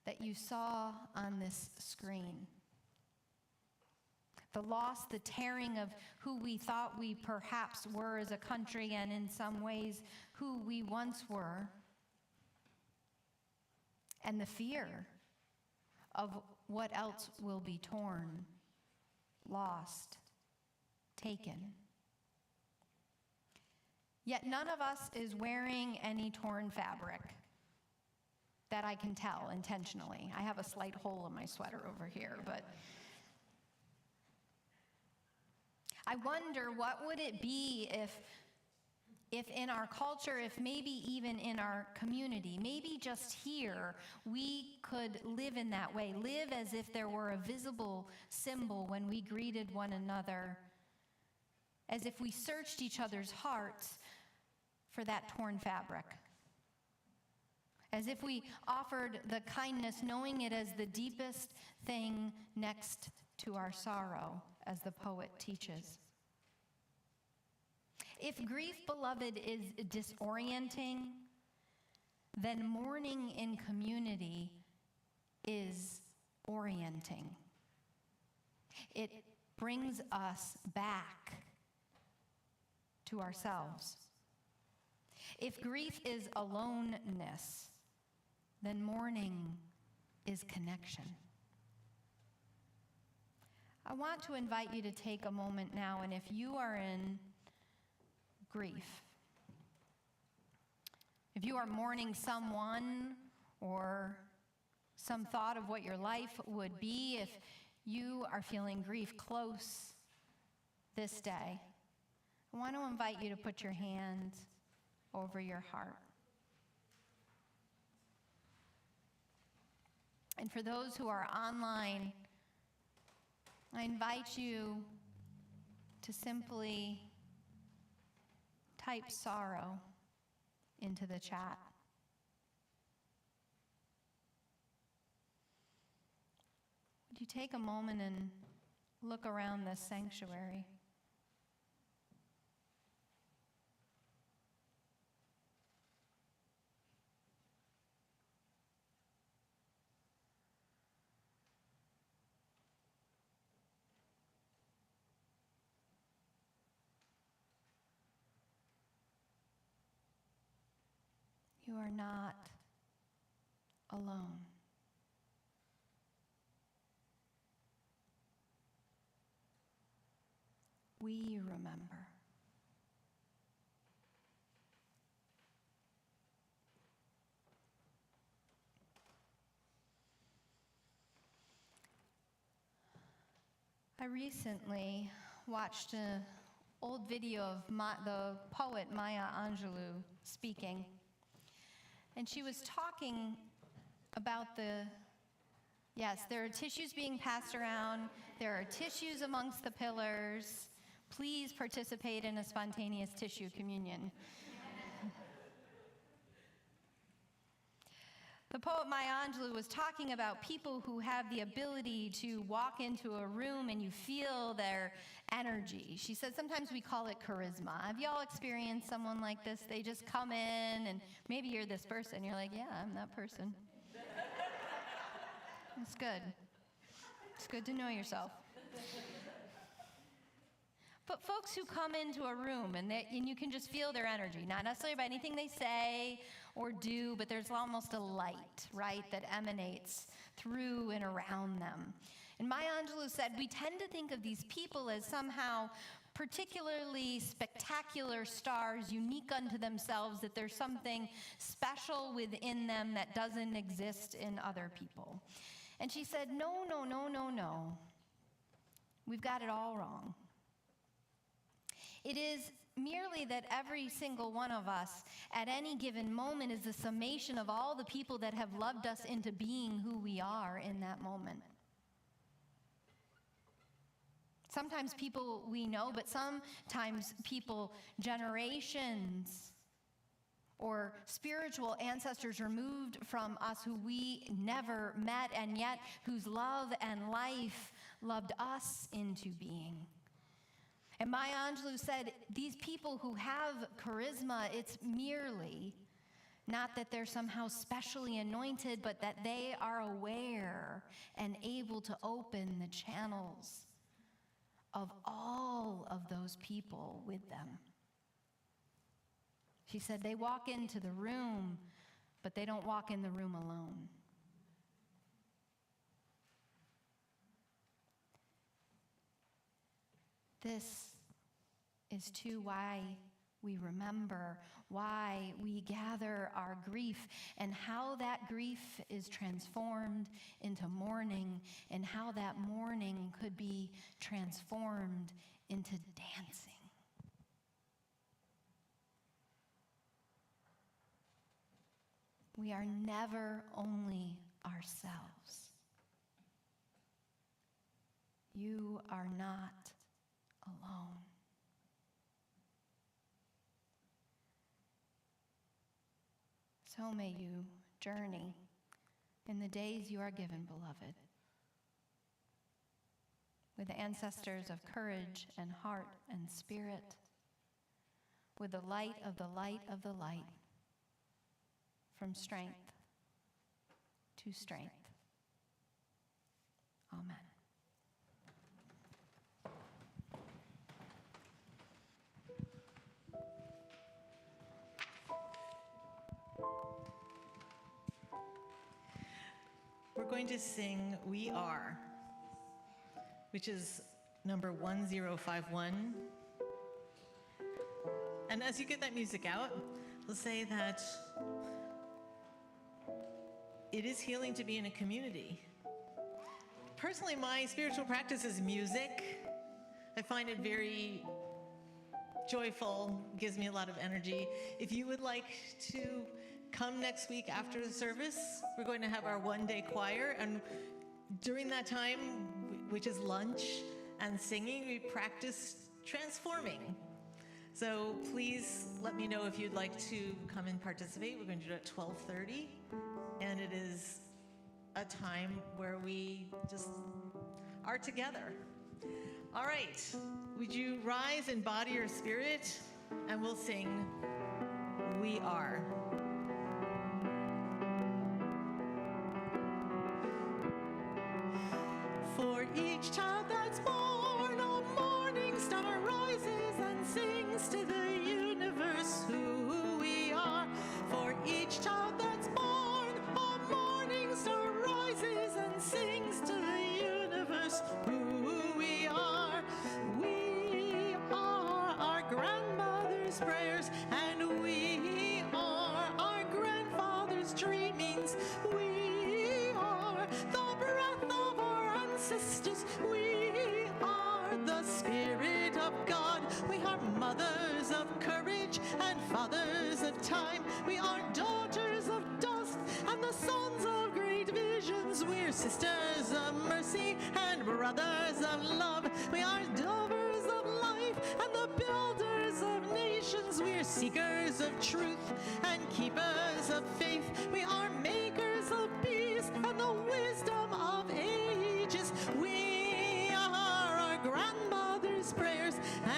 that you saw on this screen, the loss, the tearing of who we thought we perhaps were as a country, and in some ways who we once were, and the fear of what else will be torn, lost, taken. Yet none of us is wearing any torn fabric, that I can tell intentionally. I have a slight hole in my sweater over here, but I wonder what would it be if in our culture, if maybe even in our community, maybe just here, we could live in that way, live as if there were a visible symbol when we greeted one another, as if we searched each other's hearts for that torn fabric, as if we offered the kindness, knowing it as the deepest thing next to our sorrow, as the poet teaches. If grief, beloved, is disorienting, then mourning in community is orienting. It brings us back to ourselves. If grief is aloneness, then mourning is connection. I want to invite you to take a moment now, and if you are in grief, if you are mourning someone or some thought of what your life would be, if you are feeling grief close this day, I want to invite you to put your hand over your heart. And for those who are online, I invite you to simply type sorrow into the chat. Would you take a moment and look around this sanctuary? You are not alone. We remember. I recently watched an old video of the poet Maya Angelou speaking. And she was talking about yes, there are tissues being passed around. There are tissues amongst the pillars. Please participate in a spontaneous tissue communion. The poet Maya Angelou was talking about people who have the ability to walk into a room and you feel their energy. She said sometimes we call it charisma. Have y'all experienced someone like this? They just come in and maybe you're this person. You're like, yeah, I'm that person. It's good. It's good to know yourself. But folks who come into a room and you can just feel their energy, not necessarily by anything they say or do, but there's almost a light, right, that emanates through and around them. And Maya Angelou said, we tend to think of these people as somehow particularly spectacular stars, unique unto themselves, that there's something special within them that doesn't exist in other people. And she said, no, no, no, no, no. We've got it all wrong. It is merely that every single one of us at any given moment is the summation of all the people that have loved us into being who we are in that moment. Sometimes people we know, but sometimes people generations or spiritual ancestors removed from us who we never met and yet whose love and life loved us into being. And Maya Angelou said, these people who have charisma, it's merely not that they're somehow specially anointed, but that they are aware and able to open the channels of all of those people with them. She said they walk into the room, but they don't walk in the room alone. This is too why we remember, why we gather our grief, and how that grief is transformed into mourning, and how that mourning could be transformed into dancing. We are never only ourselves. You are not alone. So may you journey in the days you are given, beloved, with ancestors of courage and heart and spirit, with the light of the light of the light, from strength to strength. Amen. We're going to sing We Are, which is number 1051. And as you get that music out, we'll say that it is healing to be in a community. Personally, my spiritual practice is music. I find it very joyful, gives me a lot of energy. If you would like to come next week after the service, we're going to have our one-day choir, and during that time, which is lunch and singing, we practice transforming. So please let me know if you'd like to come and participate. We're going to do it at 12:30, and it is a time where we just are together. All right, would you rise in body or spirit, and we'll sing We Are. For each child that's born, a morning star rises and sings to the universe who we are. For each child that's born, a morning star rises and sings to the universe who we are. We are our grandmother's prayers, and we are our grandfather's dreamings. We are the breath of our ancestors. We are the Spirit of God. We are mothers of courage and fathers of time. We are daughters of dust and the sons of great visions. We're sisters of mercy and brothers of love. We are dovers of life and the builders of nations. We're seekers of truth and keepers of faith. We are makers of peace and the wisdom of ages. We are our grandmother's prayers,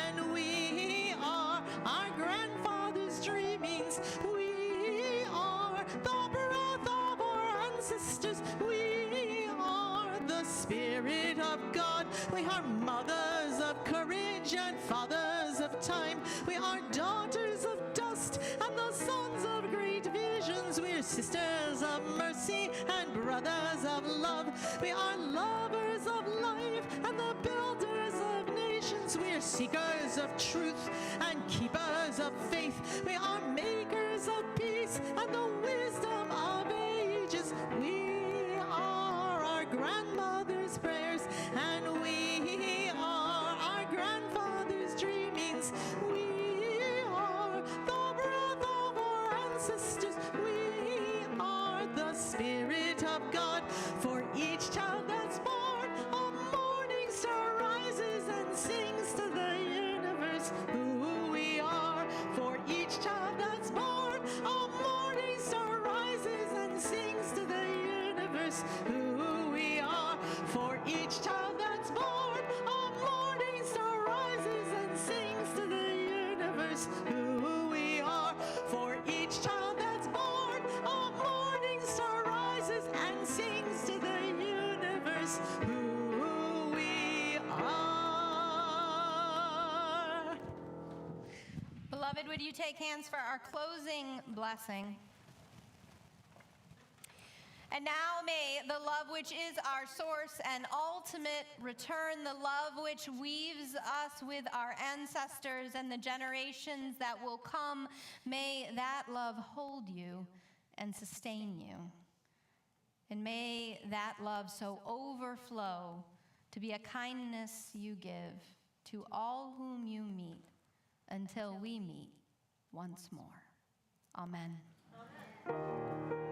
and we are our grandfather's dreamings. We are the breath of our ancestors. We are the Spirit of God. We are mothers of courage and fathers of time. We are daughters of dust and the sons of great visions. We're sisters of mercy and brothers of love. We are lovers of life and the builders of nations. We are seekers of truth and keepers of faith. We are makers of peace and the wisdom of ages. We are our grandmother's prayers, and we are our grandfather's dreamings. We are the breath of our ancestors. We are the Spirit of God. For each child that's born, a morning star rises and sings to the universe who we are. For each child that's born, a morning star rises and sings to the universe who we are. For each child that's born, a morning star rises and sings to the universe who we are. For each child that's born, a morning star rises and sings to the universe who we are. Beloved, would you take hands for our closing blessing? And now may the love which is our source and ultimate return, the love which weaves us with our ancestors and the generations that will come, may that love hold you and sustain you. And may that love so overflow to be a kindness you give to all whom you meet until we meet once more. Amen. Amen.